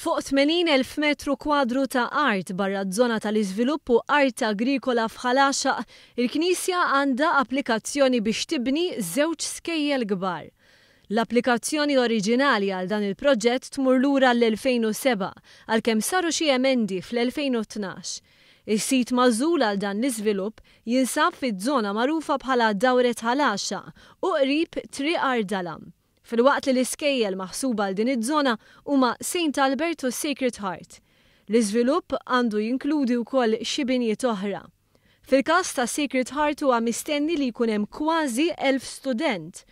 Fuq 80,000 metru kwadru ta' art barra żona tal-iżvilupp u art agrikola f'Ħalaxa, il-Knisja għandha applikazzjoni biex tibni żewġ skejjel kbar. L-applikazzjoni oriġinali għal dan il-proġett tmur lura l-2007 għalkemm saru xi emendi fl-2012. Is-sit magħżul għal dan l-iżvilupp jinsab fiż-żona magħrufa bħala Dawret Ħalaxa u qrib Triq Ardalam. Fil-waqt li l-iskejjel maħsuba għal din iż-żona huma St. Albert u Sacred Heart. L-iżvilupp għandu jinkludi wkoll xi binjiet oħra. Fil-każ ta' Sacred Heart huwa mistenni li jkun hemm kważi 1000 student.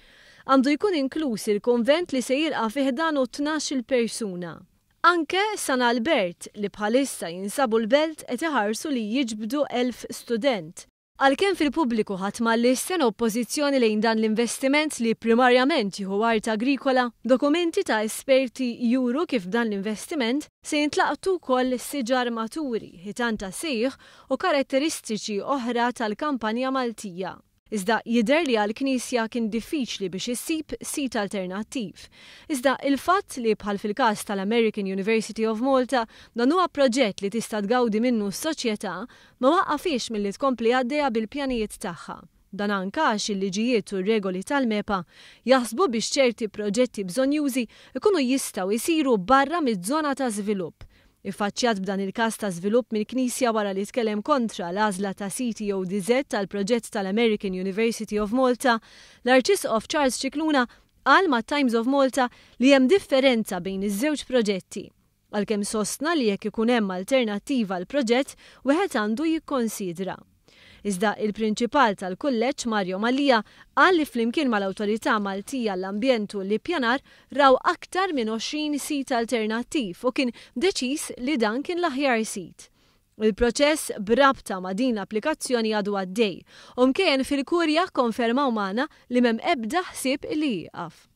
Għandu jkun inkluż il-konvent li se jilqa' fih dan 12-il persuna. Anke San Albert li bħalissa jinsabu l-belt qed iħarsu li jiġbdu 1000 student. Għalkemm fil-pubbliku ħadd mal-isten oppożizzjoni lejn dan l-investiment li primarjament jieħu art agrikola, dokumenti ta' esperti juru kif dan l-investiment se jintlaqtu wkoll siġar maturi, ħitan ta' sejħ u karatteristiċi oħra tal-kampanja Maltija. Iżda jidher li għall-Knisja kien diffiċli biex issib sit alternattiv. Iżda il-fatt li bħal fil-każ tal-American University of Malta dan huwa proġett li tista' tgawdi minnu s-soċjetà ma waqqafix milli tkompli għaddejja bil-pjanijiet tagħha. Dan anke għax il-liġijiet u r-regoli tal-MEPA jaħsbu biex ċerti proġetti bżonjużi ikunu jistgħu jsiru barra miż-żona ta' żvilupp. Iffaċċjat b'dan il-każ ta' żvilupp mill-Knisja wara li tkellem kontra l-għażla ta' CTODZ tal-proġett tal-American University of Malta, l-Arċisqof Charles Cicluna qal mat-Times of Malta li hemm differenza bejn iż-żewġ proġetti. Għalkemm sostna li jekk ikun hemm alternattiva għall proġett wieħed għandu jikkonsidra. Iżda il-prinċipal tal-kulleġġ Mario Malija qal li flimkien mal-Awtorità Maltija għall-Ambjent u l-Ippjanar raw aktar minn 20 sit alternattiv u kien deċiż li dan kien l-aħjar sit. Il-proċess b'rabta ma' din l-applikazzjoni għadu għaddej u mkejjen fil-Kurja konfermaw magħna li m'hemm ebda ħsieb li jieqaf.